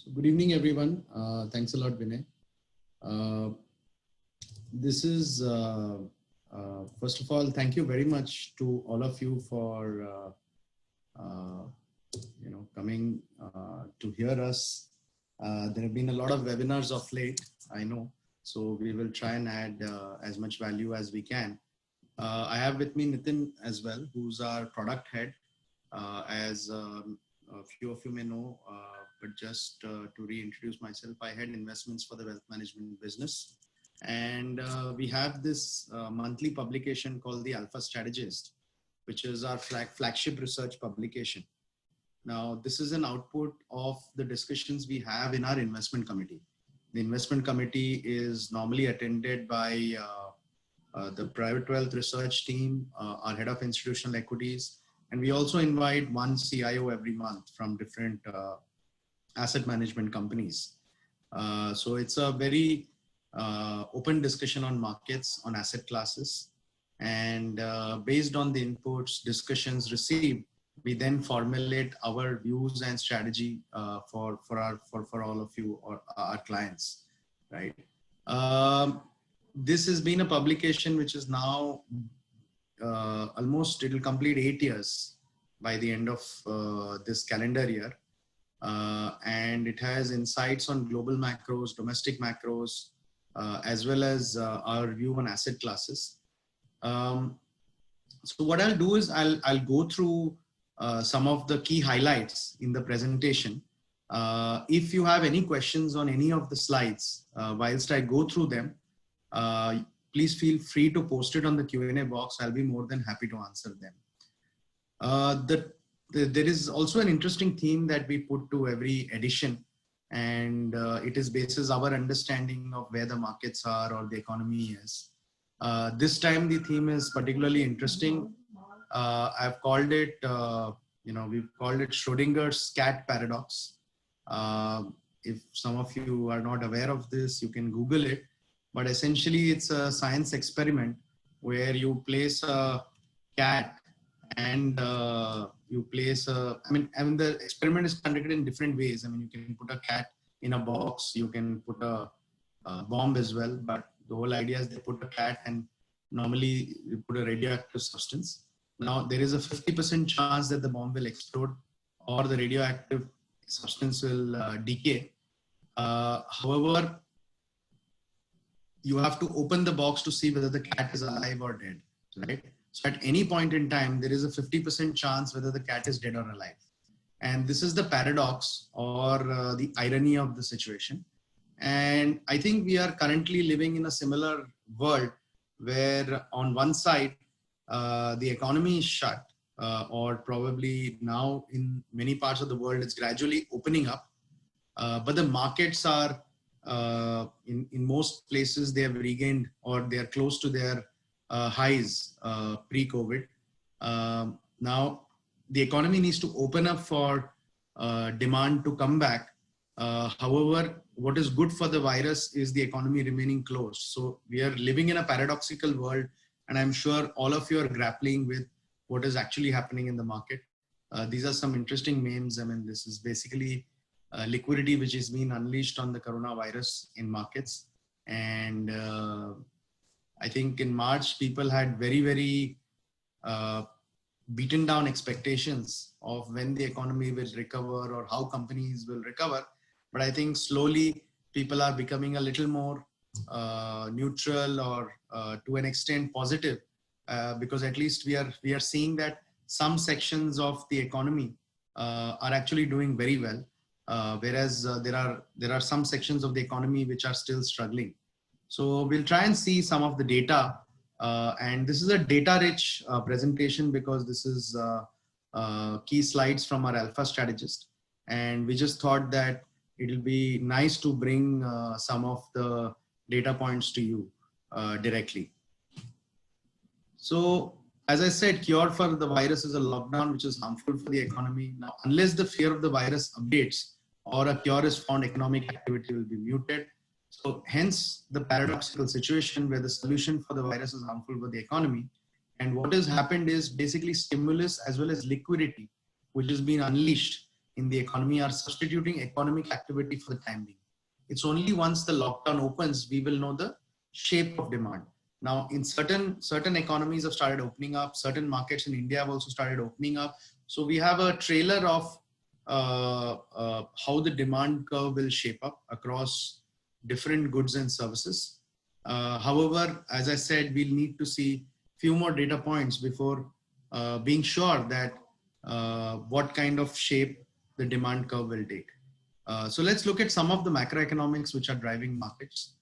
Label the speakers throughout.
Speaker 1: So good evening, everyone. Thanks a lot, Vinay. Uh, this is, first of all, thank you very much to all of you for, coming to hear us. There have been a lot of webinars of late, I know. So we will try and add as much value as we can. I have with me Nitin as well, who's our product head. As a few of you may know, but just to reintroduce myself, I head investments for the wealth management business. And we have this monthly publication called the Alpha Strategist, which is our flagship research publication. Now, this is an output of the discussions we have in our investment committee. The investment committee is normally attended by the private wealth research team, our head of institutional equities, and we also invite one CIO every month from different asset management companies. So it's a very open discussion on markets, on asset classes. And based on the inputs, discussions received, we then formulate our views and strategy for all of you or our clients, right? This has been a publication which is now almost, it will complete 8 years by the end of this calendar year. And it has insights on global macros, domestic macros, as well as our view on asset classes. So what I'll do is I'll go through some of the key highlights in the presentation. If you have any questions on any of the slides, whilst I go through them, please feel free to post it on the Q&A box. I'll be more than happy to answer them. There is also an interesting theme that we put to every edition, and it is basis our understanding of where the markets are or the economy is. This time the theme is particularly interesting. I've called it, we've called it Schrodinger's cat paradox. If some of you are not aware of this, you can Google it. But essentially, it's a science experiment where you place a cat and you place I mean, the experiment is conducted in different ways. I mean, you can put a cat in a box, you can put a bomb as well. But the whole idea is they put a cat and normally you put a radioactive substance. Now, there is a 50% chance that the bomb will explode or the radioactive substance will decay. However, you have to open the box to see whether the cat is alive or dead, right? So at any point in time, there is a 50% chance whether the cat is dead or alive. And this is the paradox or the irony of the situation. And I think we are currently living in a similar world where on one side, the economy is shut, or probably now in many parts of the world, it's gradually opening up. But the markets are, in most places, they have regained or they are close to their highs pre-COVID. Now, the economy needs to open up for demand to come back. However, what is good for the virus is the economy remaining closed. So we are living in a paradoxical world, and I'm sure all of you are grappling with what is actually happening in the market. These are some interesting memes. I mean, this is basically liquidity which is being unleashed on the coronavirus in markets. And I think in March, people had very, very beaten down expectations of when the economy will recover or how companies will recover. But I think slowly people are becoming a little more neutral or to an extent positive, because at least we are seeing that some sections of the economy are actually doing very well. Whereas there are some sections of the economy which are still struggling. So we'll try and see some of the data. And this is a data-rich presentation because this is key slides from our Alpha Strategist. And we just thought that it'll be nice to bring some of the data points to you directly. So as I said, cure for the virus is a lockdown, which is harmful for the economy. Now, unless the fear of the virus abates or a cure is found, economic activity will be muted. So hence the paradoxical situation where the solution for the virus is harmful for the economy. And what has happened is basically stimulus as well as liquidity, which has been unleashed, in the economy are substituting economic activity for the time being. It's only once the lockdown opens, we will know the shape of demand. Now, in certain economies have started opening up, certain markets in India have also started opening up. So we have a trailer of how the demand curve will shape up across different goods and services. However, as I said, we'll need to see few more data points before being sure that what kind of shape the demand curve will take. So let's look at some of the macroeconomics which are driving markets.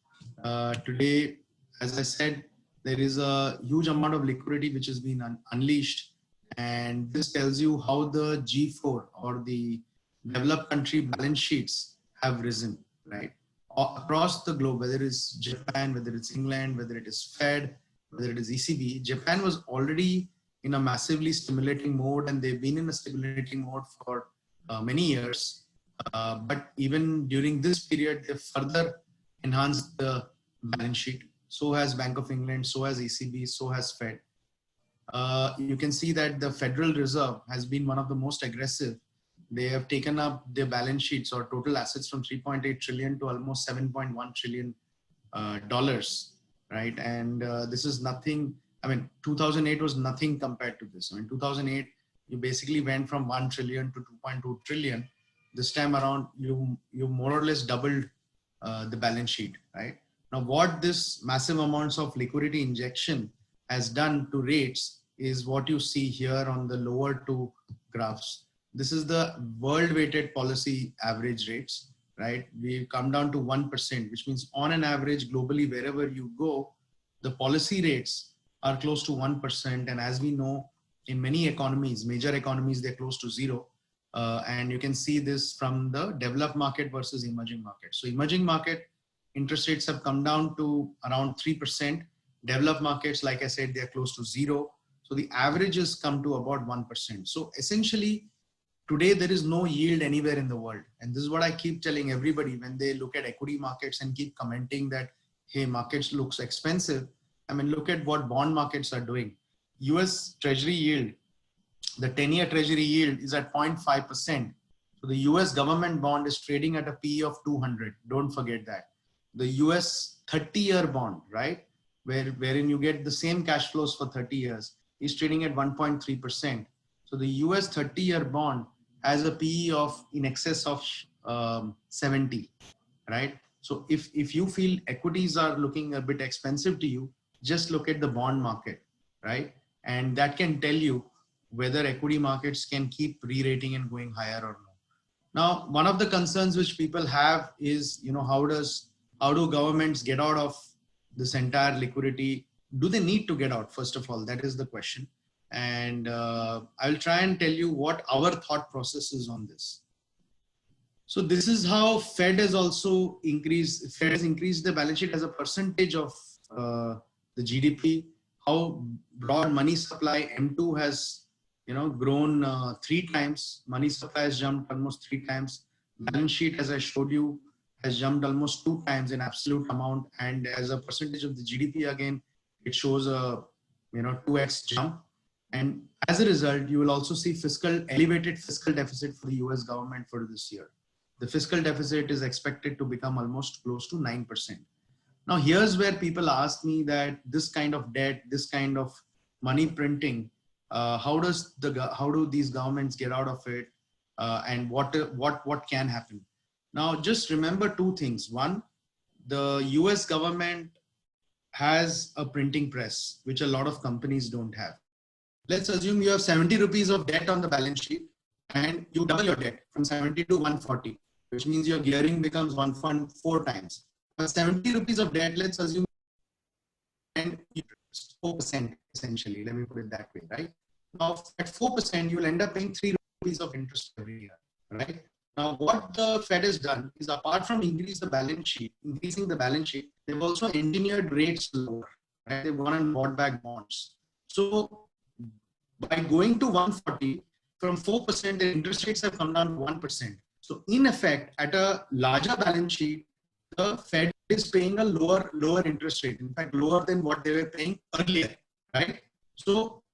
Speaker 1: Today, as I said, there is a huge amount of liquidity which has been unleashed, and this tells you how the G4 or the developed country balance sheets have risen, right? Across the globe, whether it's Japan, whether it's England, whether it is Fed, whether it is ECB. Japan was already in a massively stimulating mode, and they've been in a stimulating mode for many years. But even during this period, they further enhanced the balance sheet. So has Bank of England, so has ECB, so has Fed. You can see that the Federal Reserve has been one of the most aggressive. They have taken up their balance sheets or total assets from 3.8 trillion to almost 7.1 trillion dollars, right? And this is nothing. I mean, 2008 was nothing compared to this. I mean, 2008, you basically went from 1 trillion to 2.2 trillion. This time around, you more or less doubled the balance sheet, right? Now, what this massive amounts of liquidity injection has done to rates is what you see here on the lower two graphs. This is the world weighted policy average rates, right? We've come down to 1%, which means on an average globally, wherever you go, the policy rates are close to 1%. And as we know, in many economies, major economies, they're close to zero. And you can see this from the developed market versus emerging market. So emerging market interest rates have come down to around 3%. Developed markets, like I said, they're close to zero. So the averages come to about 1%. So essentially, today there is no yield anywhere in the world. And this is what I keep telling everybody when they look at equity markets and keep commenting that, hey, markets looks expensive. I mean, look at what bond markets are doing. US Treasury yield, the 10-year Treasury yield is at 0.5%. So the US government bond is trading at a PE of 200. Don't forget that. The US 30-year bond, right, wherein you get the same cash flows for 30 years, is trading at 1.3%. So the US 30-year bond has a PE of in excess of 70, right? So if you feel equities are looking a bit expensive to you, just look at the bond market, right? And that can tell you whether equity markets can keep re-rating and going higher or no. Now, one of the concerns which people have is, you know, how do governments get out of this entire liquidity? Do they need to get out? First of all, that is the question. And I'll try and tell you what our thought process is on this. So this is how Fed has also increased. Fed has increased the balance sheet as a percentage of the GDP. How broad money supply M2 has, you know, grown 3 times. Money supply has jumped almost 3 times. Balance sheet, as I showed you, has jumped almost 2 times in absolute amount, and as a percentage of the GDP, again, it shows a 2x jump. And as a result, you will also see elevated fiscal deficit for the US government for this year. The fiscal deficit is expected to become almost close to 9%. Now, here's where people ask me that this kind of debt, this kind of money printing, how do these governments get out of it, and what can happen? Now, just remember 2 things. One, the US government has a printing press, which a lot of companies don't have. Let's assume you have 70 rupees of debt on the balance sheet and you double your debt from 70 to 140, which means your gearing becomes 1.4 times. But 70 rupees of debt, let's assume, and 4% essentially, let me put it that way, right? Now at 4%, you'll end up paying 3 rupees of interest every year, right? Now what the Fed has done is, apart from increasing the balance sheet, they've also engineered rates lower, right? They've gone and bought back bonds. So by going to 140, from 4%, the interest rates have come down to 1%. So in effect, at a larger balance sheet, the Fed is paying a lower interest rate. In fact, lower than what they were paying earlier, right? So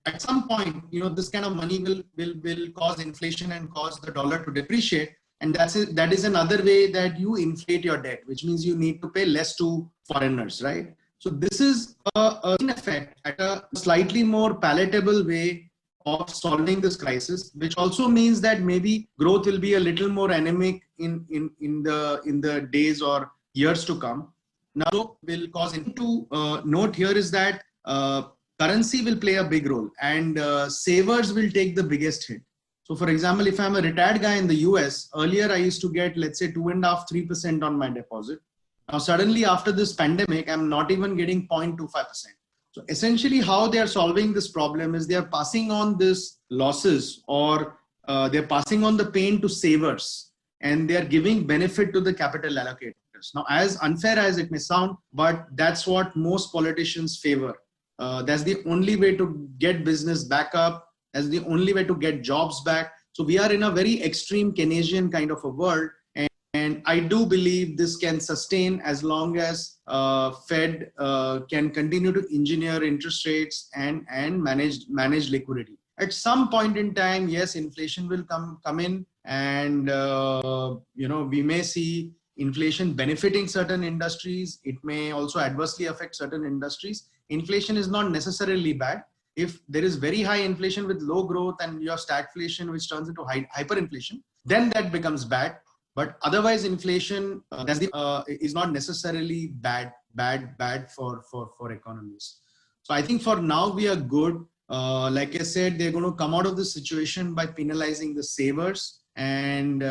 Speaker 1: at some point, this kind of money will cause inflation and cause the dollar to depreciate. And that is another way that you inflate your debt, which means you need to pay less to foreigners, right? So this is in effect at a slightly more palatable way of solving this crisis, which also means that maybe growth will be a little more anemic in the days or years to come. Now, will cause to note here is that currency will play a big role, and savers will take the biggest hit. So for example, if I'm a retired guy in the US, earlier I used to get, let's say, 2.5%, 3% on my deposit. Now, suddenly after this pandemic, I'm not even getting 0.25%. So essentially how they are solving this problem is they are passing on this losses, or they're passing on the pain to savers, and they are giving benefit to the capital allocators. Now, as unfair as it may sound, but that's what most politicians favor. That's the only way to get business back up. That's the only way to get jobs back. So we are in a very extreme Keynesian kind of a world. And I do believe this can sustain as long as Fed can continue to engineer interest rates and manage liquidity. At some point in time, yes, inflation will come in, and we may see inflation benefiting certain industries. It may also adversely affect certain industries. Inflation is not necessarily bad. If there is very high inflation with low growth and you have stagflation, which turns into hyperinflation, then that becomes bad. But otherwise, inflation is not necessarily bad for economies. So I think for now we are good. Like I said, they're going to come out of this situation by penalizing the savers, and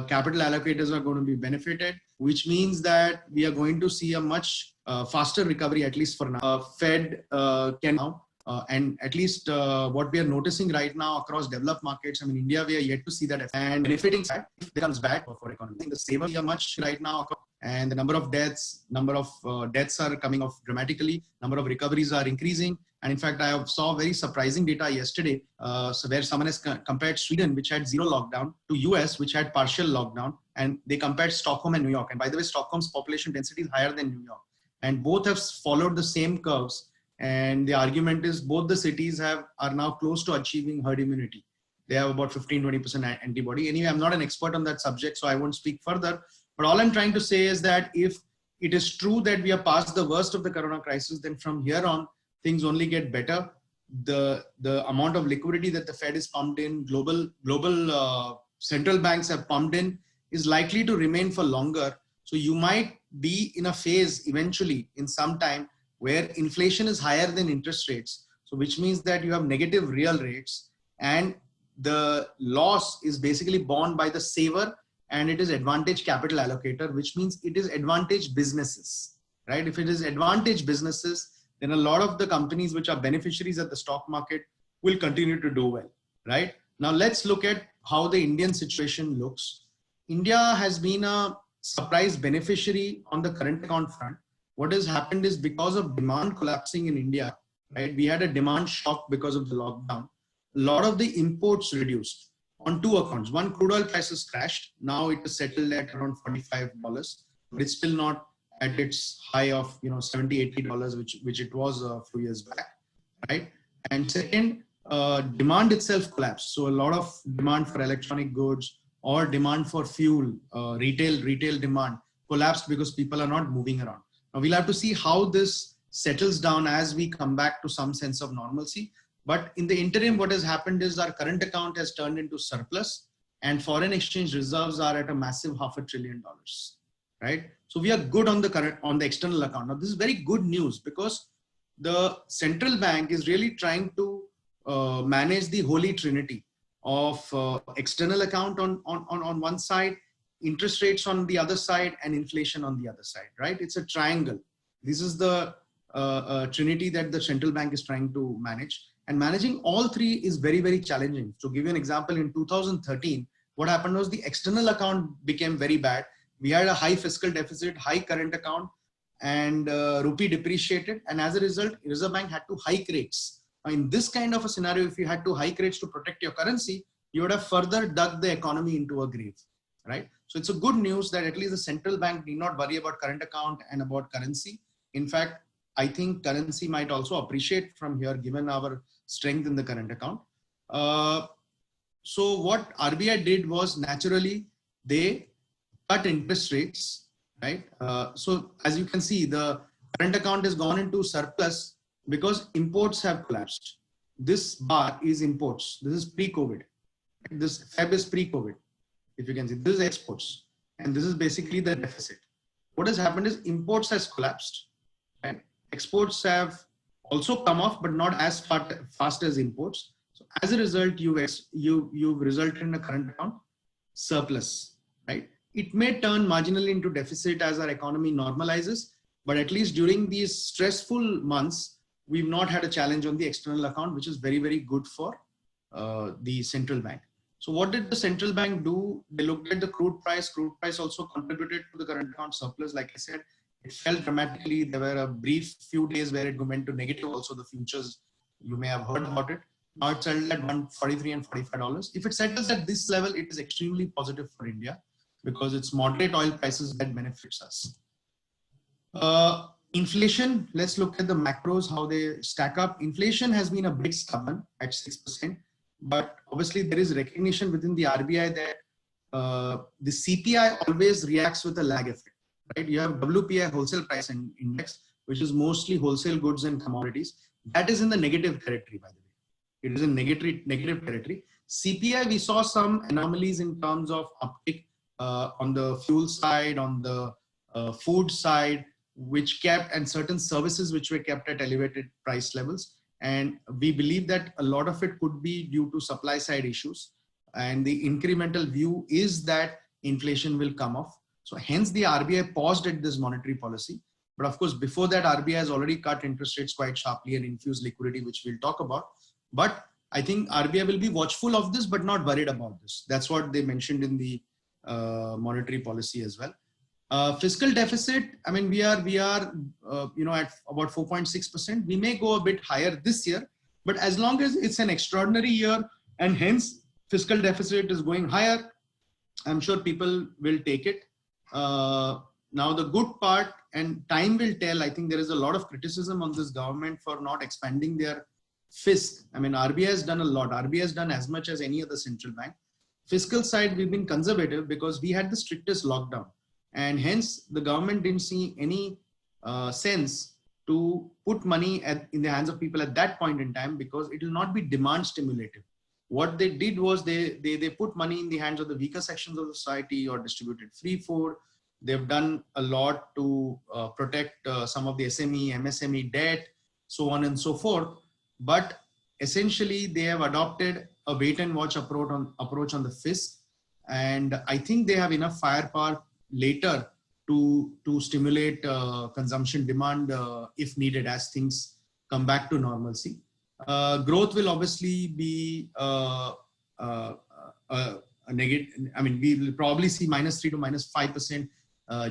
Speaker 1: capital allocators are going to be benefited, which means that we are going to see a much faster recovery, at least for now. Fed can now. And at least what we are noticing right now across developed markets, I mean, India, we are yet to see that effect. And benefiting side, if it becomes bad for economy, the savers are much right now, and the number of deaths are coming off dramatically. Number of recoveries are increasing. And in fact, I saw very surprising data yesterday, where someone has compared Sweden, which had zero lockdown, to US, which had partial lockdown. And they compared Stockholm and New York. And by the way, Stockholm's population density is higher than New York. And both have followed the same curves. And the argument is both the cities are now close to achieving herd immunity. They have about 15-20% antibody. Anyway, I'm not an expert on that subject, so I won't speak further. But all I'm trying to say is that if it is true that we are past the worst of the corona crisis, then from here on, things only get better. The amount of liquidity that the Fed is pumped in, global central banks have pumped in, is likely to remain for longer. So you might be in a phase eventually in some time where inflation is higher than interest rates. So which means that you have negative real rates, and the loss is basically borne by the saver, and it is advantage capital allocator, which means it is advantage businesses, right? If it is advantage businesses, then a lot of the companies which are beneficiaries at the stock market will continue to do well, right? Now let's look at how the Indian situation looks. India has been a surprise beneficiary on the current account front. What has happened is, because of demand collapsing in India, right? We had a demand shock because of the lockdown. A lot of the imports reduced on two accounts. One, crude oil prices crashed. Now it is settled at around $45, but it's still not at its high of $70, $80, which it was a few years back, right? And second, demand itself collapsed. So a lot of demand for electronic goods or demand for fuel, retail demand collapsed because people are not moving around. Now we'll have to see how this settles down as we come back to some sense of normalcy. But in the interim, what has happened is our current account has turned into surplus, and foreign exchange reserves are at a massive $500 billion, right? So we are good on the external account. Now this is very good news, because the central bank is really trying to manage the holy trinity of external account on one side, interest rates on the other side, and inflation on the other side, right? It's a triangle. This is the trinity that the central bank is trying to manage. And managing all three is very, very challenging. To give you an example, in 2013, what happened was the external account became very bad. We had a high fiscal deficit, high current account, and rupee depreciated. And as a result, Reserve Bank had to hike rates. Now, in this kind of a scenario, if you had to hike rates to protect your currency, you would have further dug the economy into a grave, right? So it's a good news that at least the central bank need not worry about current account and about currency. In fact, I think currency might also appreciate from here, given our strength in the current account. So what RBI did was naturally they cut interest rates, right? So as you can see, the current account has gone into surplus because imports have collapsed. This bar is imports. This is pre-COVID. This Feb is pre-COVID. If you can see, this is exports. And this is basically the deficit. What has happened is imports has collapsed. And exports have also come off, but not as fast as imports. So as a result, you've resulted in a current account surplus, right? It may turn marginally into deficit as our economy normalizes, but at least during these stressful months, we've not had a challenge on the external account, which is very, very good for the central bank. So what did the central bank do? They looked at the crude price. Crude price also contributed to the current account surplus. Like I said, it fell dramatically. There were a brief few days where it went to negative. Also, the futures, you may have heard about it. Now it's settled at $143 and $45. If it settles at this level, it is extremely positive for India because it's moderate oil prices that benefits us. Inflation, let's look at the macros, how they stack up. Inflation has been a bit stubborn at 6%, but obviously there is recognition within the RBI that the CPI always reacts with a lag effect, right? You have WPI, wholesale price index, which is mostly wholesale goods and commodities. That is in the negative territory, by the way. It is in negative territory. CPI, we saw some anomalies in terms of uptick on the fuel side, on the food side, which kept, and certain services which were kept at elevated price levels. And we believe that a lot of it could be due to supply side issues. And the incremental view is that inflation will come off. So hence the RBI paused at this monetary policy. But of course, before that, RBI has already cut interest rates quite sharply and infused liquidity, which we'll talk about. But I think RBI will be watchful of this, but not worried about this. That's what they mentioned in the monetary policy as well. Fiscal deficit, I mean, we are at about 4.6%. We may go a bit higher this year, but as long as it's an extraordinary year and hence fiscal deficit is going higher, I'm sure people will take it. Now the good part, and time will tell, I think there is a lot of criticism on this government for not expanding their fisc. I mean, RBI has done a lot. RBI has done as much as any other central bank. Fiscal side, we've been conservative because we had the strictest lockdown. And hence, the government didn't see any sense to put money in the hands of people at that point in time because it will not be demand stimulative. What they did was they put money in the hands of the weaker sections of the society or distributed free food. They've done a lot to protect some of the SME, MSME debt, so on and so forth. But essentially, they have adopted a wait and watch approach on the fisc. And I think they have enough firepower later to stimulate consumption demand if needed as things come back to normalcy. Growth will obviously be a negative. I mean, we will probably see -3 to -5%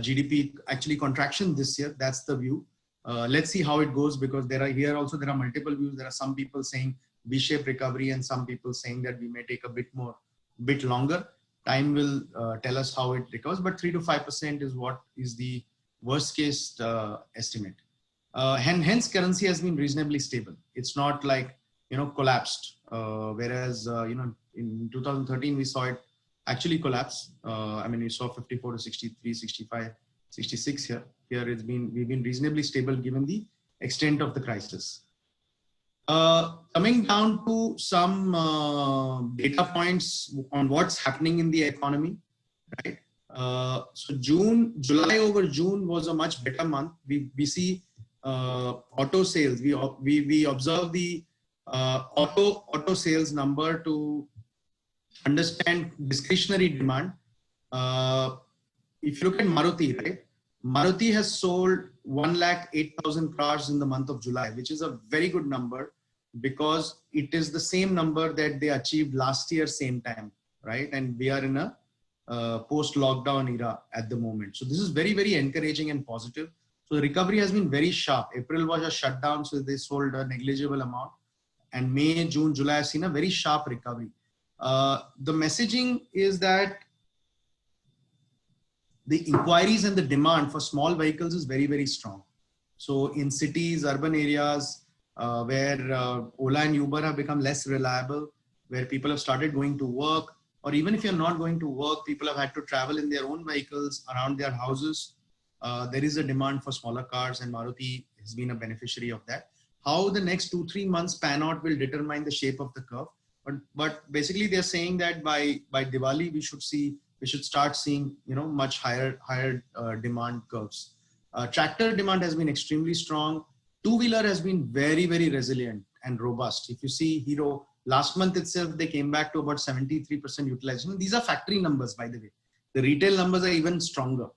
Speaker 1: GDP actually contraction this year. That's the view. Let's see how it goes because there are multiple views. There are some people saying V-shaped recovery and some people saying that we may take a bit longer. Time will tell us how it recovers, but 3 to 5% is what is the worst case estimate. Hence, currency has been reasonably stable. It's not like, collapsed. Whereas, in 2013, we saw it actually collapse. I mean, we saw 54 to 63, 65, 66 here. Here we've been reasonably stable given the extent of the crisis. Coming down to some data points on what's happening in the economy, right? So July over June was a much better month. We see auto sales. We observe the auto sales number to understand discretionary demand. If you look at Maruti, right? Maruti has sold 108,000 cars in the month of July, which is a very good number because it is the same number that they achieved last year, same time, right? And we are in a post-lockdown era at the moment. So this is very, very encouraging and positive. So the recovery has been very sharp. April was a shutdown, so they sold a negligible amount. And May, June, July have seen a very sharp recovery. The messaging is that the inquiries and the demand for small vehicles is very, very strong. So in cities, urban areas, where Ola and Uber have become less reliable, where people have started going to work, or even if you're not going to work, people have had to travel in their own vehicles around their houses. There is a demand for smaller cars, and Maruti has been a beneficiary of that. How the next 2-3 months pan out will determine the shape of the curve. But basically they're saying that by Diwali we should start seeing much higher demand curves. Tractor demand has been extremely strong. Two-wheeler has been very resilient and robust. If you see Hero, last month itself, they came back to about 73% utilization. These are factory numbers, by the way. The retail numbers are even stronger,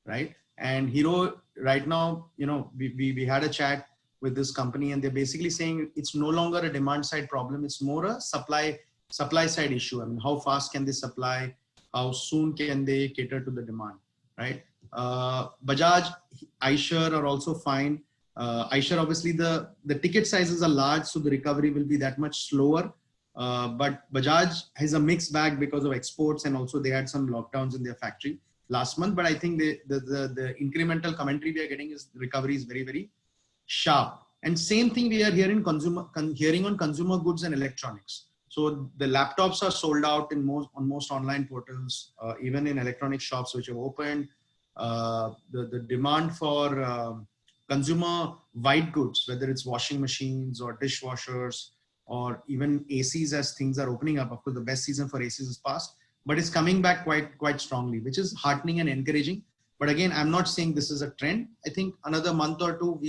Speaker 1: right? And Hero, right now, we had a chat with this company, and they're basically saying it's no longer a demand side problem. It's more a supply side issue. I mean, how fast can they supply? How soon can they cater to the demand, right? Bajaj, Eicher are also fine. Eicher, obviously the ticket sizes are large, so the recovery will be that much slower. But Bajaj has a mixed bag because of exports, and also they had some lockdowns in their factory last month. But I think the incremental commentary we are getting is recovery is very sharp. And same thing we are hearing on consumer goods and electronics. So the laptops are sold out on most online portals, even in electronic shops which have opened. The demand for consumer white goods, whether it's washing machines or dishwashers or even ACs, as things are opening up. Of course, the best season for ACs is past, but it's coming back quite strongly, which is heartening and encouraging. But again, I'm not saying this is a trend. I think another month or two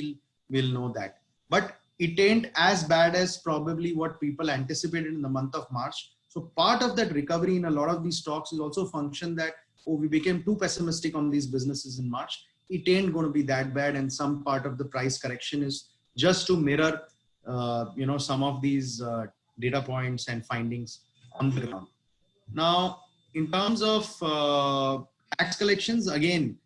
Speaker 1: we'll know that. But it ain't as bad as probably what people anticipated in the month of March. So part of that recovery in a lot of these stocks is also a function that, we became too pessimistic on these businesses in March. It ain't going to be that bad, and some part of the price correction is just to mirror some of these data points and findings on the ground. Now, in terms of tax collections, again,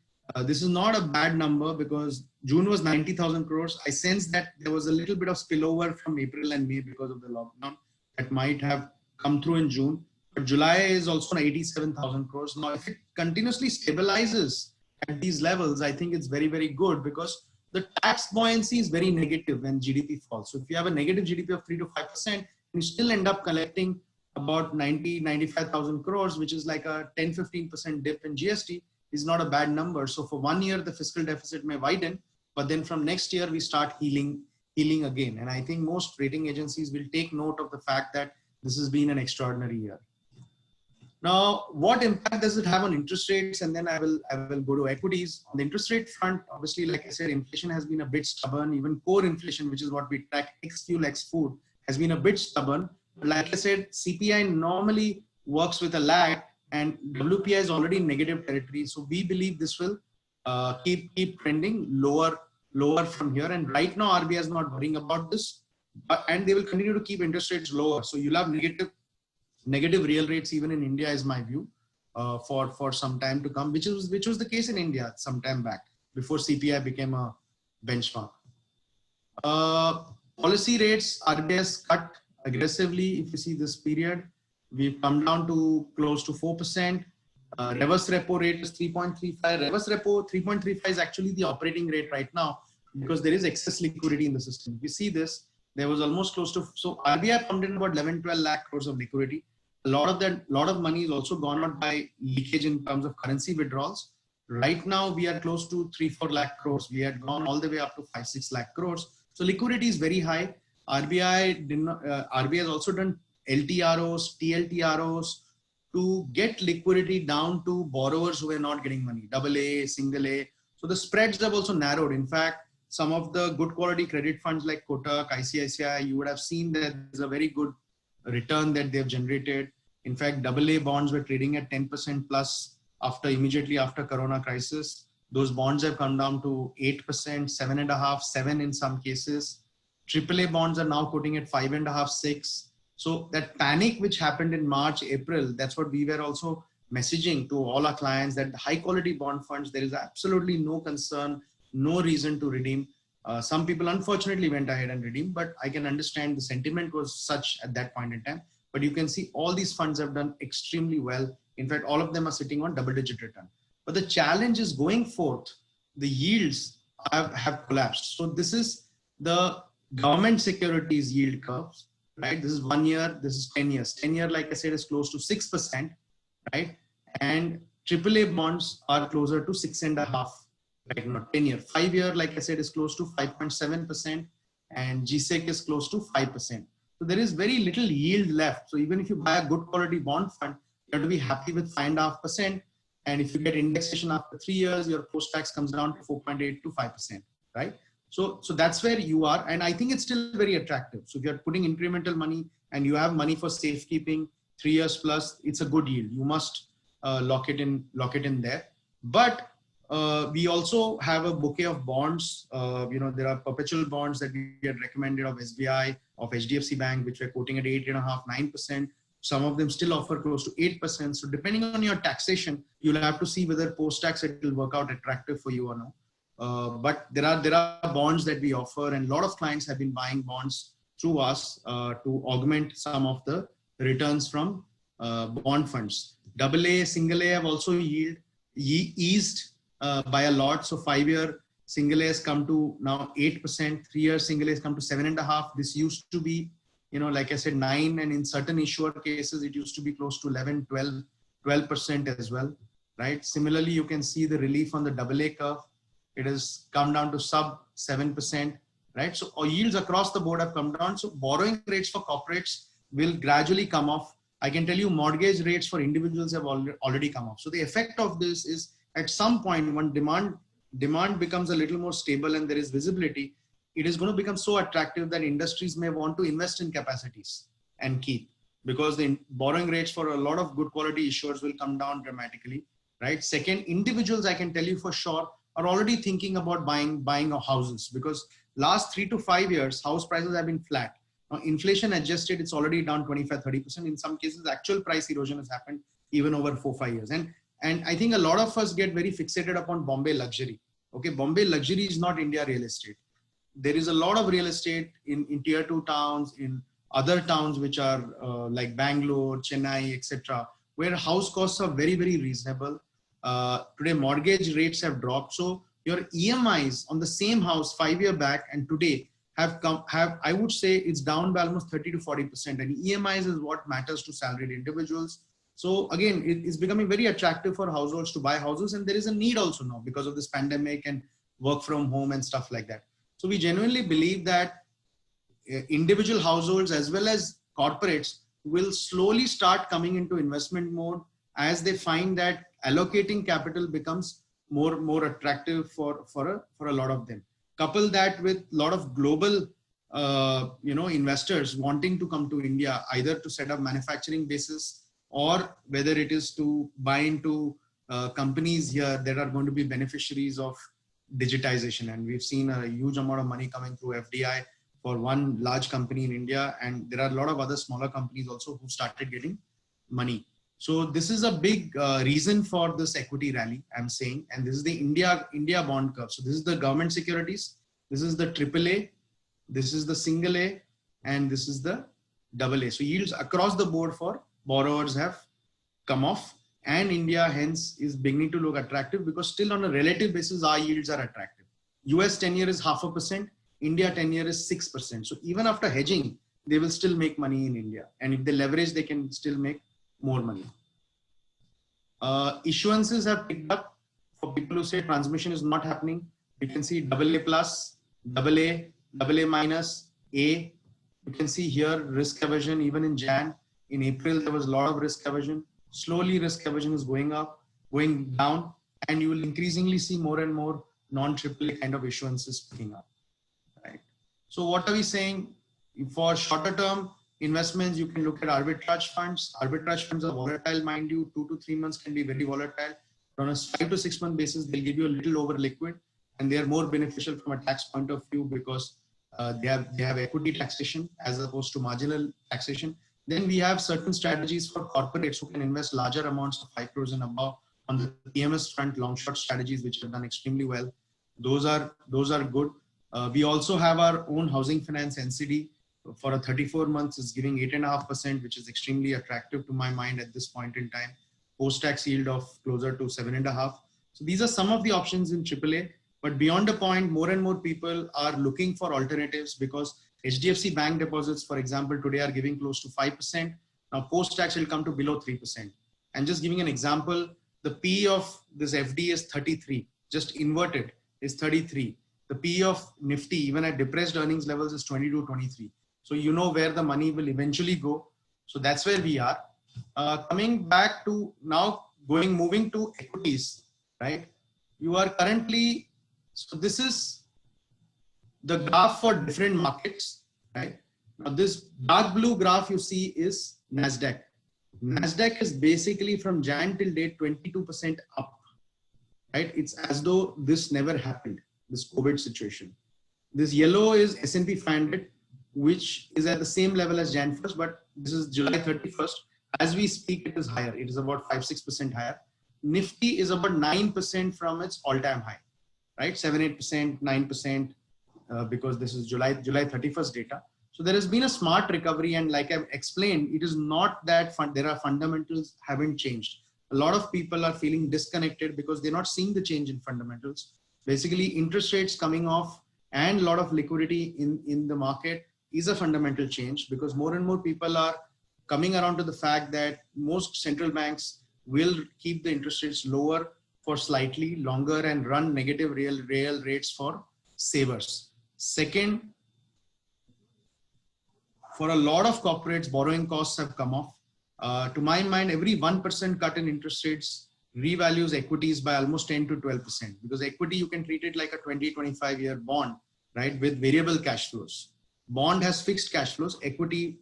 Speaker 1: this is not a bad number because June was 90,000 crores. I sense that there was a little bit of spillover from April and May because of the lockdown that might have come through in June. But July is also 87,000 crores. Now, if it continuously stabilizes at these levels, I think it's very good, because the tax buoyancy is very negative when GDP falls. So if you have a negative GDP of 3 to 5%, you still end up collecting about 95,000 crores, which is like a 10-15% dip in GST, is not a bad number. So for 1 year, the fiscal deficit may widen, but then from next year, we start healing again. And I think most rating agencies will take note of the fact that this has been an extraordinary year. Now, what impact does it have on interest rates? And then I will go to equities. On the interest rate front, obviously, like I said, inflation has been a bit stubborn. Even core inflation, which is what we track, ex-fuel, ex-food, has been a bit stubborn. But like I said, CPI normally works with a lag, and WPI is already in negative territory. So we believe this will keep trending lower from here. And right now, RBI is not worrying about this, and they will continue to keep interest rates lower. So you'll have negative real rates even in India, is my view, for some time to come, which was the case in India some time back before CPI became a benchmark. Policy rates, RBI has cut aggressively. If you see this period, we've come down to close to 4%. Reverse repo rate is 3.35. Reverse repo 3.35 is actually the operating rate right now, because there is excess liquidity in the system. If you see this, there was almost close to, so RBI pumped in about 11-12 lakh crores of liquidity. A lot of money is also gone out by leakage in terms of currency withdrawals. Right now, we are close to 3-4 lakh crores. We had gone all the way up to 5-6 lakh crores. So liquidity is very high. RBI has also done LTROs, TLTROs to get liquidity down to borrowers who are not getting money, AA, single A. So the spreads have also narrowed. In fact, some of the good quality credit funds like Kotak, ICICI, you would have seen that there's a very good return that they've generated. In fact, AA bonds were trading at 10% plus immediately after Corona crisis. Those bonds have come down to 8%, 7.5%, 7% in some cases. AAA bonds are now quoting at 5.5%, 6%. So that panic which happened in March, April, that's what we were also messaging to all our clients, that the high quality bond funds, there is absolutely no concern, no reason to redeem. Some people unfortunately went ahead and redeemed, but I can understand the sentiment was such at that point in time. But you can see all these funds have done extremely well. In fact, all of them are sitting on double-digit return. But the challenge is going forth, the yields have collapsed. So this is the government securities yield curves, right? This is 1 year, this is 10 years. 10 year, like I said, is close to 6%, right? And AAA bonds are closer to 6.5%, right? Not 10 year. 5 year, like I said, is close to 5.7%, and GSEC is close to 5%. So there is very little yield left. So even if you buy a good quality bond fund, you have to be happy with 5.5%. And if you get indexation after 3 years, your post-tax comes down to 4.8 to 5%, right? So that's where you are. And I think it's still very attractive. So if you're putting incremental money and you have money for safekeeping, 3 years plus, it's a good yield. You must lock it in there. But we also have a bouquet of bonds. There are perpetual bonds that we had recommended of SBI, of HDFC Bank, which we're quoting at 8.5%, 9%. Some of them still offer close to 8%. So depending on your taxation, you'll have to see whether post-tax it will work out attractive for you or no. But there are bonds that we offer, and a lot of clients have been buying bonds through us to augment some of the returns from bond funds. AA, single A have also eased by a lot. So 5-year single A has come to now 8%, 3-year single A has come to 7.5%. This used to be, like I said, 9%, and in certain issuer cases, it used to be close to 11, 12% as well, right? Similarly, you can see the relief on the AA curve. It has come down to sub 7%, right? So yields across the board have come down. So borrowing rates for corporates will gradually come off. I can tell you mortgage rates for individuals have already come off. So the effect of this is at some point when demand becomes a little more stable and there is visibility, it is going to become so attractive that industries may want to invest in capacities and keep, because the borrowing rates for a lot of good quality issuers will come down dramatically, right? Second, individuals, I can tell you for sure, are already thinking about buying houses, because last 3 to 5 years, house prices have been flat. Now, inflation adjusted, it's already down 25-30%. In some cases, actual price erosion has happened even over 4-5 years. And I think a lot of us get very fixated upon Bombay luxury. Okay, Bombay luxury is not India real estate. There is a lot of real estate in tier 2 towns, in other towns which are like Bangalore, Chennai, etc., where house costs are very, very reasonable. Today, mortgage rates have dropped. So your EMIs on the same house 5 years back and today have I would say it's down by almost 30 to 40%. And EMIs is what matters to salaried individuals. So again, it's becoming very attractive for households to buy houses. And there is a need also now because of this pandemic and work from home and stuff like that. So we genuinely believe that individual households as well as corporates will slowly start coming into investment mode as they find that allocating capital becomes more attractive for a lot of them. Couple that with a lot of global investors wanting to come to India, either to set up manufacturing bases or whether it is to buy into companies here that are going to be beneficiaries of digitization. And we've seen a huge amount of money coming through FDI for one large company in India, and there are a lot of other smaller companies also who started getting money. So this is a big reason for this equity rally, I'm saying, and this is the India bond curve. So this is the government securities, this is the AAA, this is the single A, and this is the AA. So yields across the board for borrowers have come off, and India hence is beginning to look attractive because still on a relative basis, our yields are attractive. US 10-year is 0.5%, India 10-year is 6%. So even after hedging, they will still make money in India. And if they leverage, they can still make more money. Issuances have picked up. For people who say transmission is not happening, you can see AA plus, AA minus, A. You can see here risk aversion even in Jan. In April, there was a lot of risk aversion. Slowly risk aversion is going down, and you will increasingly see more and more non-AAA kind of issuances picking up. Right. So what are we saying? For shorter term investments, you can look at arbitrage funds. Arbitrage funds are volatile, mind you. 2 to 3 months can be very volatile. On a 5 to 6 month basis, they'll give you a little over liquid, and they are more beneficial from a tax point of view because they have equity taxation as opposed to marginal taxation. Then we have certain strategies for corporates who can invest larger amounts of 5 crores and above on the PMS front, long short strategies, which have done extremely well. Those are good. We also have our own housing finance NCD for a 34 months is giving 8.5%, which is extremely attractive to my mind at this point in time. Post-tax yield of closer to 7.5%. So these are some of the options in AAA. But beyond the point, more and more people are looking for alternatives because HDFC bank deposits, for example, today are giving close to 5%. Now post-tax will come to below 3%. And just giving an example, the P of this FD is 33, just inverted is 33. The P of Nifty, even at depressed earnings levels, is 22, 23. So you know where the money will eventually go. So that's where we are. Coming back to now moving to equities, right? You are currently, so this is the graph for different markets, right? Now this dark blue graph you see is NASDAQ. NASDAQ is basically from Jan till date 22% up, right? It's as though this never happened, this COVID situation. This yellow is S&P 500, which is at the same level as Jan 1st, but this is July 31st. As we speak, it is higher. It is about 5-6% higher. Nifty is about 9% from its all-time high, right? 7-8%, 9%, because this is July 31st data. So there has been a smart recovery, and like I've explained, it is not that there are fundamentals haven't changed. A lot of people are feeling disconnected because they're not seeing the change in fundamentals. Basically, interest rates coming off and a lot of liquidity in the market is a fundamental change, because more and more people are coming around to the fact that most central banks will keep the interest rates lower for slightly longer and run negative real rates for savers. Second, for a lot of corporates, borrowing costs have come off. To my mind, every 1% cut in interest rates revalues equities by almost 10 to 12%, because equity, you can treat it like a 20-25-year bond, right? With variable cash flows. Bond has fixed cash flows. Equity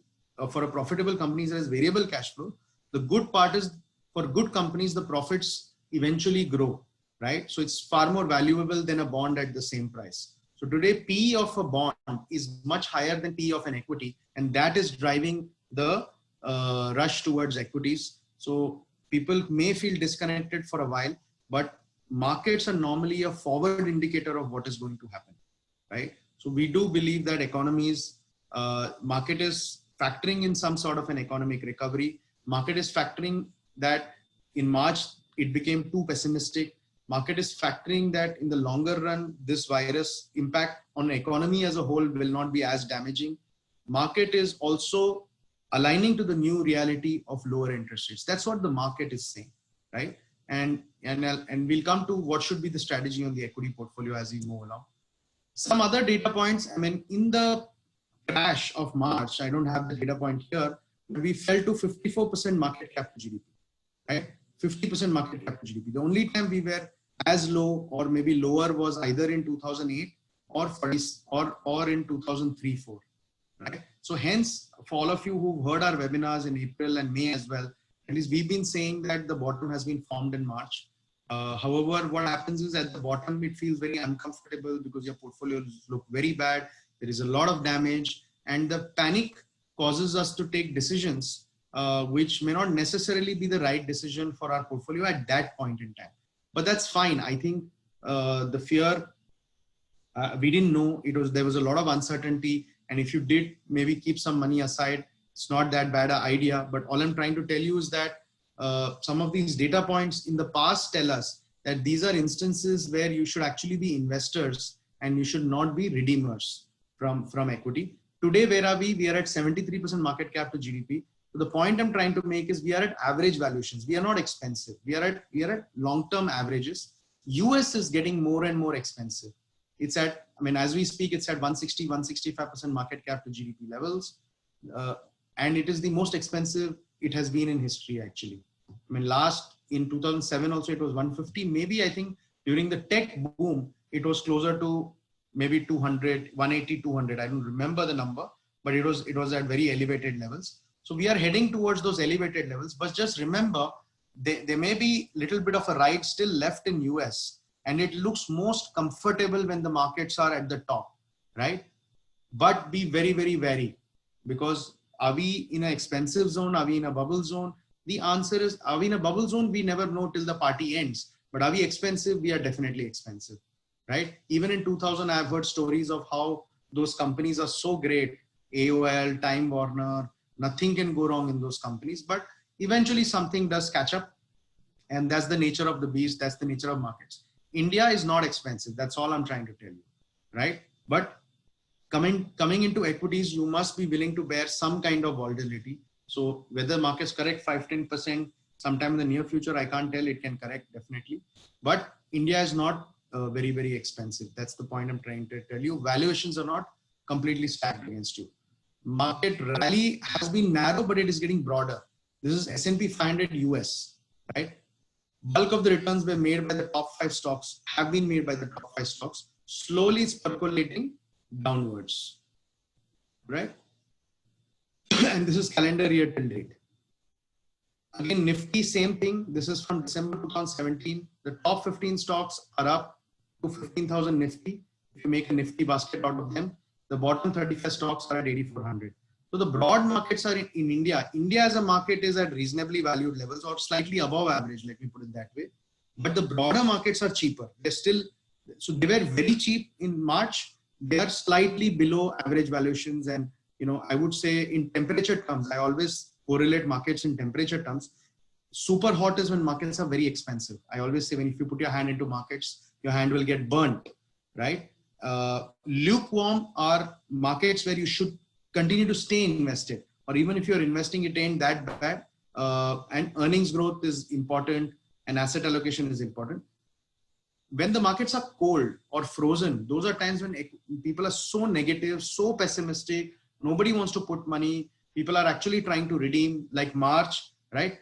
Speaker 1: for a profitable companies has variable cash flow. The good part is for good companies, the profits eventually grow, right? So it's far more valuable than a bond at the same price. So today, P of a bond is much higher than P of an equity, and that is driving the rush towards equities. So people may feel disconnected for a while, but markets are normally a forward indicator of what is going to happen, right? So we do believe that economies, market is factoring in some sort of an economic recovery. Market is factoring that in March, it became too pessimistic. Market is factoring that in the longer run, this virus impact on economy as a whole will not be as damaging. Market is also aligning to the new reality of lower interest rates. That's what the market is saying, right? And we'll come to what should be the strategy on the equity portfolio as we move along. Some other data points, I mean, in the crash of March, I don't have the data point here, but we fell to 54% market cap to GDP, right? 50% market cap to GDP. The only time we were as low or maybe lower was either in 2008 or in 2003-4, right? So hence, for all of you who've heard our webinars in April and May as well, at least we've been saying that the bottom has been formed in March. However, what happens is at the bottom, it feels very uncomfortable because your portfolios look very bad. There is a lot of damage, and the panic causes us to take decisions which may not necessarily be the right decision for our portfolio at that point in time. But that's fine. I think the fear, we didn't know, there was a lot of uncertainty. And if you did maybe keep some money aside, it's not that bad an idea. But all I'm trying to tell you is that some of these data points in the past tell us that these are instances where you should actually be investors and you should not be redeemers from equity. Today, where are we? We are at 73% market cap to GDP. So the point I'm trying to make is we are at average valuations. We are not expensive. We are at long-term averages. US is getting more and more expensive. It's at, I mean, as we speak, it's at 160-165% market cap to GDP levels. And it is the most expensive it has been in history, actually. I mean, in 2007 also, it was 150. Maybe I think during the tech boom, it was closer to maybe 200, 180, 200. I don't remember the number, but it was at very elevated levels. So we are heading towards those elevated levels, but just remember, there may be a little bit of a ride still left in US, and it looks most comfortable when the markets are at the top, right? But be very, very wary, because are we in an expensive zone? Are we in a bubble zone? The answer is, are we in a bubble zone? We never know till the party ends. But are we expensive? We are definitely expensive, right? Even in 2000, I've heard stories of how those companies are so great. AOL, Time Warner, nothing can go wrong in those companies, but eventually something does catch up. And that's the nature of the beast. That's the nature of markets. India is not expensive. That's all I'm trying to tell you, right? But coming into equities, you must be willing to bear some kind of volatility. So whether markets correct 5-10% sometime in the near future, I can't tell. It can correct definitely, but India is not very, very expensive. That's the point I'm trying to tell you. Valuations are not completely stacked against you. Market rally has been narrow, but it is getting broader. This is S&P 500 US, right? Bulk of the returns were made by the top 5 stocks, have been made by the top 5 stocks. Slowly it's percolating downwards, right? And this is calendar year till date. Again, Nifty, same thing. This is from December 2017. The top 15 stocks are up to 15,000 Nifty. If you make a Nifty basket out of them, the bottom 35 stocks are at 8,400. So the broad markets are in India. India as a market is at reasonably valued levels or slightly above average, let me put it that way. But the broader markets are cheaper. They're still, so they were very cheap in March. They are slightly below average valuations. And, you know, I would say in temperature terms, I always correlate markets in temperature terms. Super hot is when markets are very expensive. I always say, when if you put your hand into markets, your hand will get burnt, right? Lukewarm are markets where you should continue to stay invested, or even if you're investing, it ain't that bad. And earnings growth is important and asset allocation is important. When the markets are cold or frozen, those are times when people are so negative, so pessimistic, nobody wants to put money. People are actually trying to redeem, like March, right?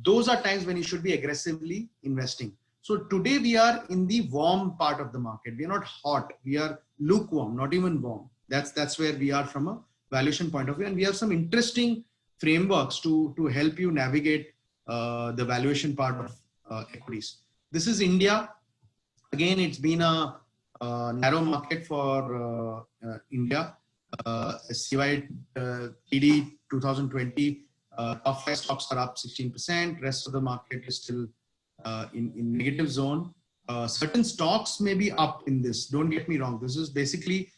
Speaker 1: Those are times when you should be aggressively investing. So today we are in the warm part of the market. We are not hot. We are lukewarm, not even warm. That's where we are from a valuation point of view. And we have some interesting frameworks to help you navigate the valuation part of equities. This is India. Again, it's been a narrow market for India. CY TD 2020, top 5 stocks are up 16%. Rest of the market is still in negative zone. Certain stocks may be up in this. Don't get me wrong. This is basically,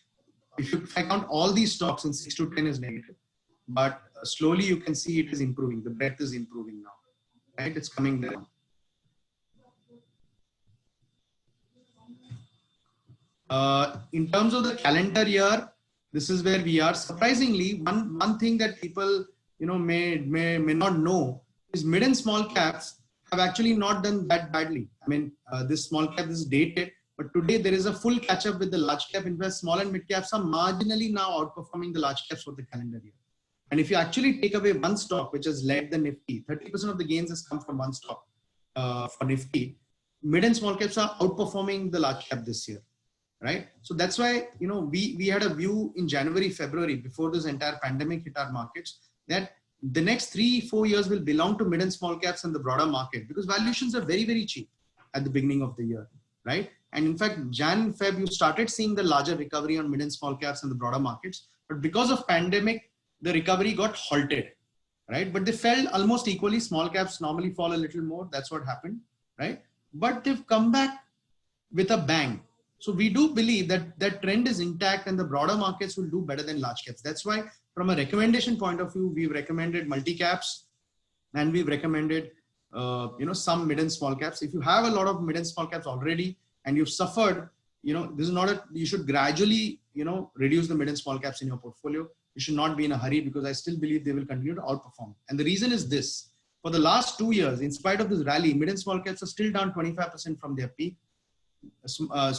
Speaker 1: if I count all these stocks, in 6 to 10 is negative. But slowly you can see it is improving. The breadth is improving now, right? It's coming down. In terms of the calendar year, this is where we are. Surprisingly, one thing that people may not know is mid and small caps have actually not done that badly. I mean, this small cap is dated, but today there is a full catch up with the large cap. In fact, small and mid caps are marginally now outperforming the large caps for the calendar year. And if you actually take away one stock, which has led the Nifty, 30% of the gains has come from one stock for Nifty. Mid and small caps are outperforming the large cap this year, right? So that's why, we had a view in January, February, before this entire pandemic hit our markets, that the next 3-4 years will belong to mid and small caps and the broader market, because valuations are very, very cheap at the beginning of the year, right? And in fact, Jan, Feb, you started seeing the larger recovery on mid and small caps and the broader markets. But because of pandemic, the recovery got halted, right? But they fell almost equally. Small caps normally fall a little more. That's what happened, right? But they've come back with a bang. So we do believe that that trend is intact and the broader markets will do better than large caps. That's why, from a recommendation point of view, we've recommended multi-caps and we've recommended, some mid and small caps. If you have a lot of mid and small caps already and you've suffered, this is not you should gradually, reduce the mid and small caps in your portfolio. You should not be in a hurry, because I still believe they will continue to outperform. And the reason is this: for the last 2 years, in spite of this rally, mid and small caps are still down 25% from their peak.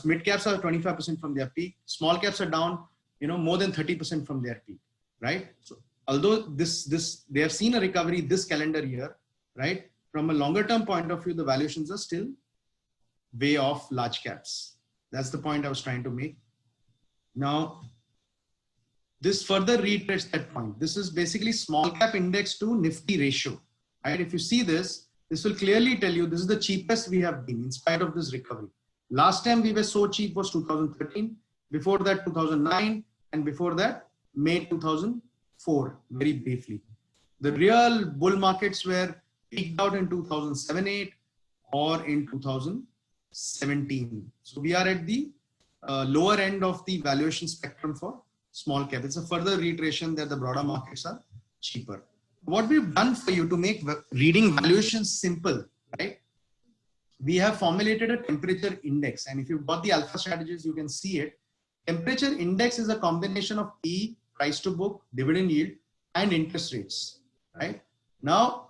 Speaker 1: Mid caps are 25% from their peak. Small caps are down, more than 30% from their peak, right? So although they have seen a recovery this calendar year, right? From a longer term point of view, the valuations are still way off large caps. That's the point I was trying to make. Now, this further reiterates that point. This is basically small cap index to Nifty ratio, right? If you see this will clearly tell you this is the cheapest we have been in spite of this recovery. Last time we were so cheap was 2013, before that 2009, and before that May 2004, very briefly. The real bull markets were peaked out in 2007-8 or in 2017. So we are at the lower end of the valuation spectrum for small cap. It's a further reiteration that the broader markets are cheaper. What we've done for you to make reading valuations simple, right? we have formulated a temperature index. And if you've got the alpha strategies, you can see it. Temperature index is a combination of P, price to book, dividend yield, and interest rates, right? Now,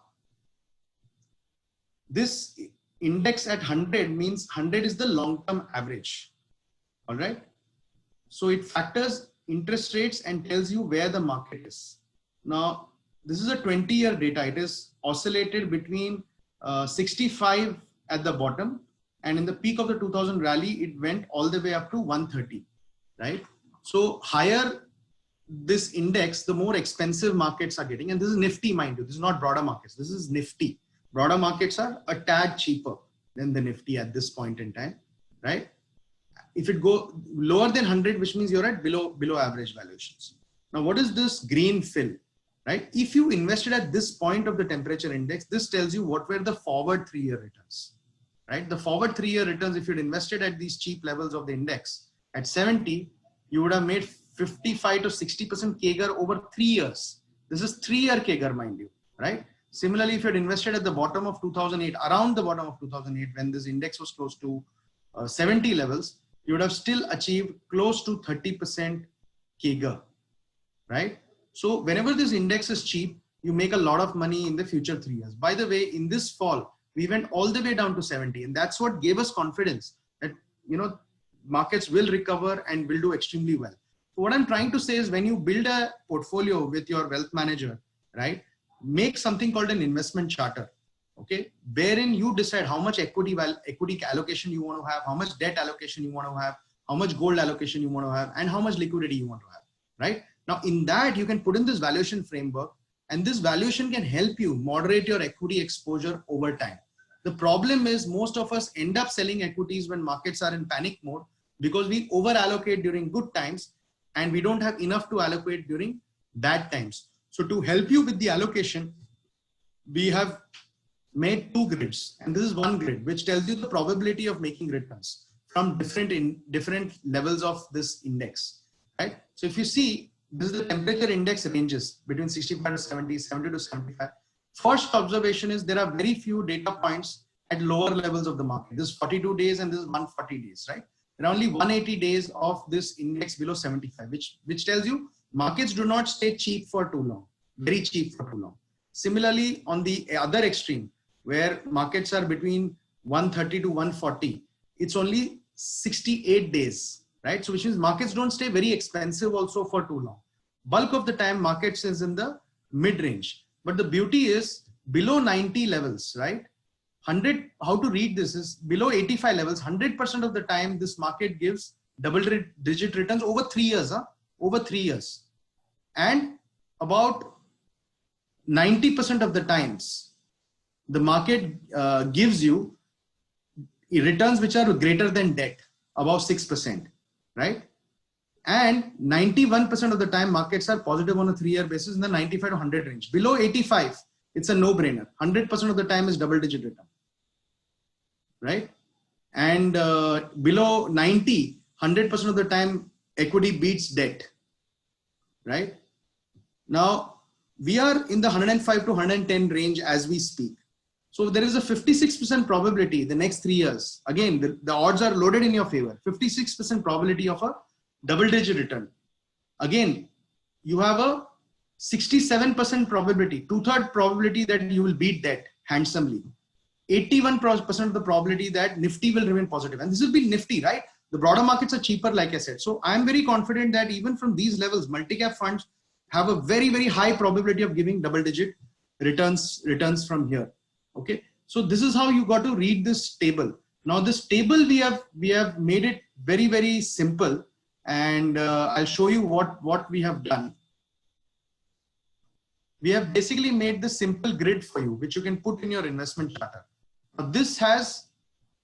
Speaker 1: this index at 100 means 100 is the long-term average, all right? So it factors interest rates and tells you where the market is. Now, this is a 20-year data. It is oscillated between 65 at the bottom, and in the peak of the 2000 rally, it went all the way up to 130, right? So higher this index, the more expensive markets are getting. And this is Nifty, mind you. This is not broader markets. This is Nifty. Broader markets are a tad cheaper than the Nifty at this point in time, right? If it go lower than 100, which means you're at below average valuations. Now, what is this green fill, right? If you invested at this point of the temperature index, this tells you what were the forward 3-year returns, right? The forward 3-year returns, if you'd invested at these cheap levels of the index at 70, you would have made 55 to 60% CAGR over 3 years. This is 3-year CAGR, mind you, right? Similarly, if you had invested at the bottom of 2008, around the bottom of 2008, when this index was close to 70 levels, you would have still achieved close to 30% CAGR, right? So whenever this index is cheap, you make a lot of money in the future 3 years. By the way, in this fall, we went all the way down to 70, and that's what gave us confidence that, you know, markets will recover and will do extremely well. So what I'm trying to say is, when you build a portfolio with your wealth manager, right, make something called an investment charter, okay, wherein you decide how much equity allocation you want to have, how much debt allocation you want to have, how much gold allocation you want to have, and how much liquidity you want to have, right? Now, in that, you can put in this valuation framework, and this valuation can help you moderate your equity exposure over time. The problem is, most of us end up selling equities when markets are in panic mode, because we over allocate during good times and we don't have enough to allocate during bad times. So to help you with the allocation, we have made 2 grids, and this is one grid which tells you the probability of making returns from different levels of this index, right? So if you see, this is the temperature index ranges between 65 to 70, 70 to 75. First observation is, there are very few data points at lower levels of the market. This is 42 days and this is 140 days, right? There are only 180 days of this index below 75, which tells you markets do not stay cheap for too long, very cheap for too long. Similarly, on the other extreme, where markets are between 130 to 140, it's only 68 days, right? So which means markets don't stay very expensive also for too long. Bulk of the time, markets is in the mid range. But the beauty is, below 90 levels, right? 100, how to read this is, below 85 levels, 100% of the time, this market gives double-digit returns over 3 years, over 3 years. And about 90% of the times, the market gives you returns which are greater than debt, above 6%, right? And 91% of the time, markets are positive on a 3-year basis in the 95 to 100 range. Below 85, it's a no-brainer. 100% of the time is double-digit return, right? And below 90, 100% of the time, equity beats debt, right? Now, we are in the 105 to 110 range as we speak. So there is a 56% probability the next 3 years. Again, the odds are loaded in your favor. 56% probability of a double-digit return. Again, you have a 67% probability, 2/3 probability that you will beat debt handsomely. 81% of the probability that Nifty will remain positive. And this will be Nifty, right? The broader markets are cheaper, like I said. So I'm very confident that even from these levels, multi-cap funds have a very, very high probability of giving double-digit returns from here. Okay. So this is how you got to read this table. Now this table, we have made it very, very simple. And I'll show you what we have done. We have basically made this simple grid for you, which you can put in your investment charter. Now, this has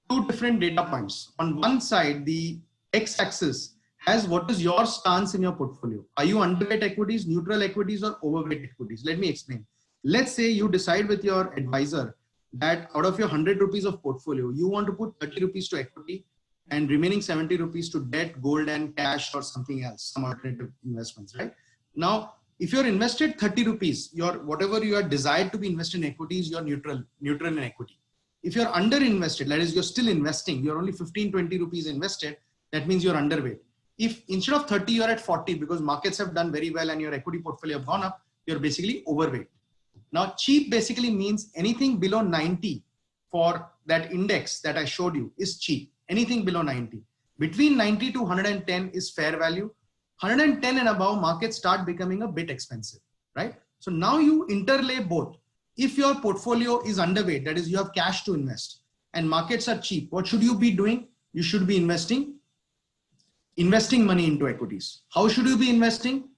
Speaker 1: 2 different data points. On one side, the x-axis has what is your stance in your portfolio. Are you underweight equities, neutral equities, or overweight equities? Let me explain. Let's say you decide with your advisor that out of your 100 rupees of portfolio, you want to put 30 rupees to equity and remaining 70 rupees to debt, gold, and cash, or something else, some alternative investments, right? Now, if you're invested 30 rupees, whatever you are desired to be invested in equities, you're neutral in equity. If you're under invested, that is, you're still investing, you're only 15, 20 rupees invested, that means you're underweight. If instead of 30, you're at 40 because markets have done very well and your equity portfolio have gone up, you're basically overweight. Now, cheap basically means anything below 90 for that index that I showed you is cheap. Anything below 90. Between 90 to 110 is fair value. 110 and above, markets start becoming a bit expensive, right? So now you interlay both. If your portfolio is underweight, that is, you have cash to invest and markets are cheap, what should you be doing? You should be investing money into equities. How should you be investing?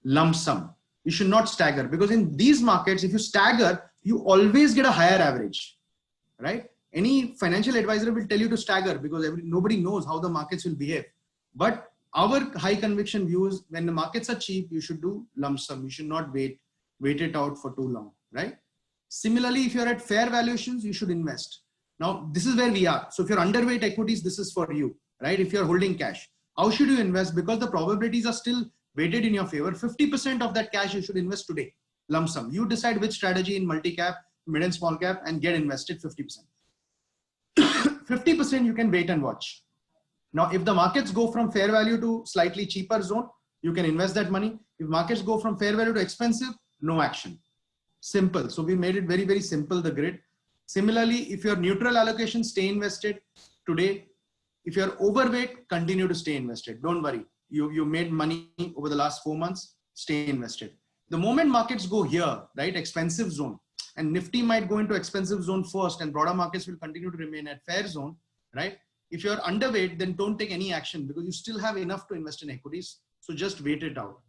Speaker 1: Lump sum. You should not stagger, because in these markets, if you stagger, you always get a higher average, right? Any financial advisor will tell you to stagger because nobody knows how the markets will behave. But our high conviction view is when the markets are cheap, you should do lump sum. You should not wait it out for too long, right? Similarly, if you're at fair valuations, you should invest. Now, this is where we are. So if you're underweight equities, this is for you, right? If you're holding cash, how should you invest? Because the probabilities are still weighted in your favor. 50% of that cash you should invest today, lump sum. You decide which strategy in multi-cap, mid and small cap, and get invested 50%. 50% you can wait and watch. Now, if the markets go from fair value to slightly cheaper zone, you can invest that money. If markets go from fair value to expensive, no action. Simple. So we made it very, very simple, the grid. Similarly, if you're neutral allocation, stay invested today. If you're overweight, continue to stay invested. Don't worry. You made money over the last 4 months, stay invested. The moment markets go here, right, expensive zone, and Nifty might go into expensive zone first and broader markets will continue to remain at fair zone, right? If you're underweight, then don't take any action because you still have enough to invest in equities. So just wait it out.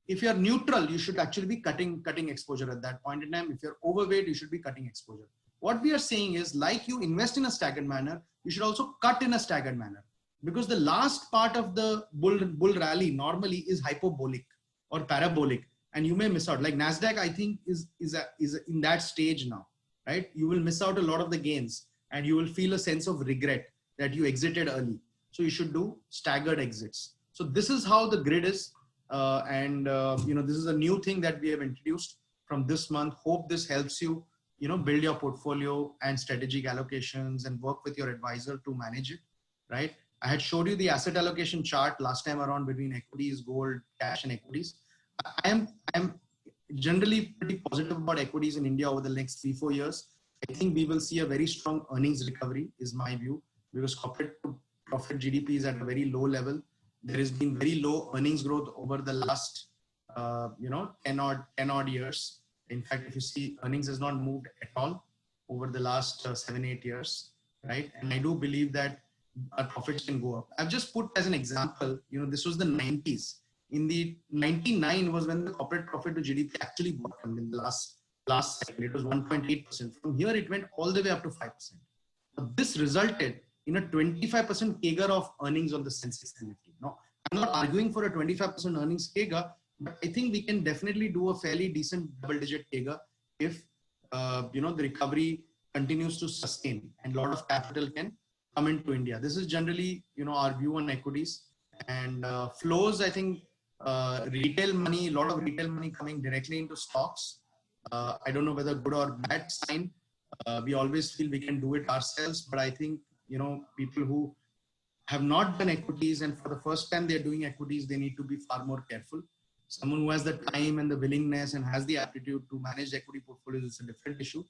Speaker 1: If you're neutral, you should actually be cutting exposure at that point in time. If you're overweight, you should be cutting exposure. What we are saying is, like you invest in a staggered manner, you should also cut in a staggered manner, because the last part of the bull rally normally is hyperbolic or parabolic, and you may miss out. Like Nasdaq, I think is in that stage now, right? You will miss out a lot of the gains and you will feel a sense of regret that you exited early. So you should do staggered exits. So this is how the grid is. This is a new thing that we have introduced from this month. Hope this helps you, build your portfolio and strategic allocations and work with your advisor to manage it, right? I had showed you the asset allocation chart last time around between equities, gold, cash, and equities. I am generally pretty positive about equities in India over the next 3-4 years. I think we will see a very strong earnings recovery, is my view, because corporate profit GDP is at a very low level. There has been very low earnings growth over the last, 10 odd years. In fact, if you see, earnings has not moved at all over the last 7-8 years, right? And I do believe that our profits can go up. I've just put as an example, this was the 90s. In the 99 was when the corporate profit to GDP actually bottomed in the last cycle. It was 1.8%. From here, it went all the way up to 5%. But this resulted in a 25% CAGR of earnings on the Sensex and Nifty. Now, I'm not arguing for a 25% earnings CAGR, but I think we can definitely do a fairly decent double-digit CAGR if the recovery continues to sustain and a lot of capital can come into India. This is generally our view on equities and flows. I think retail money, a lot of retail money coming directly into stocks. I don't know whether good or bad sign. We always feel we can do it ourselves, but I think people who have not done equities and for the first time they're doing equities, they need to be far more careful. Someone who has the time and the willingness and has the aptitude to manage equity portfolios is a different issue,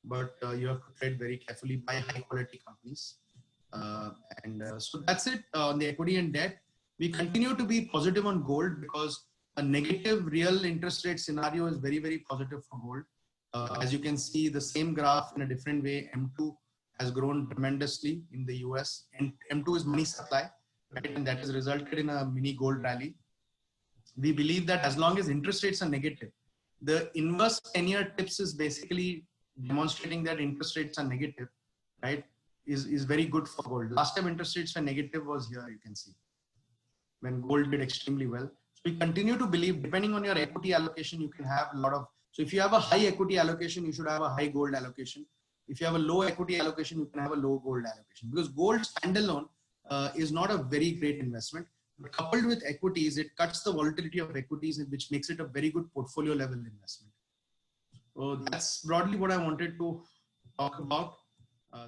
Speaker 1: but you have to tread very carefully, buy high quality companies. So that's it on the equity and debt. We continue to be positive on gold because a negative real interest rate scenario is very, very positive for gold. As you can see, the same graph in a different way, M2 has grown tremendously in the US, and M2 is money supply, right? And that has resulted in a mini gold rally. We believe that as long as interest rates are negative, the inverse 10-year tips is basically demonstrating that interest rates are negative, right? Is very good for gold. Last time interest rates were negative was here, you can see, when gold did extremely well. So we continue to believe, depending on your equity allocation, you can have a lot of, so if you have a high equity allocation, you should have a high gold allocation. If you have a low equity allocation, you can have a low gold allocation, because gold standalone is not a very great investment. But coupled with equities, it cuts the volatility of equities, which makes it a very good portfolio level investment. So that's broadly what I wanted to talk about.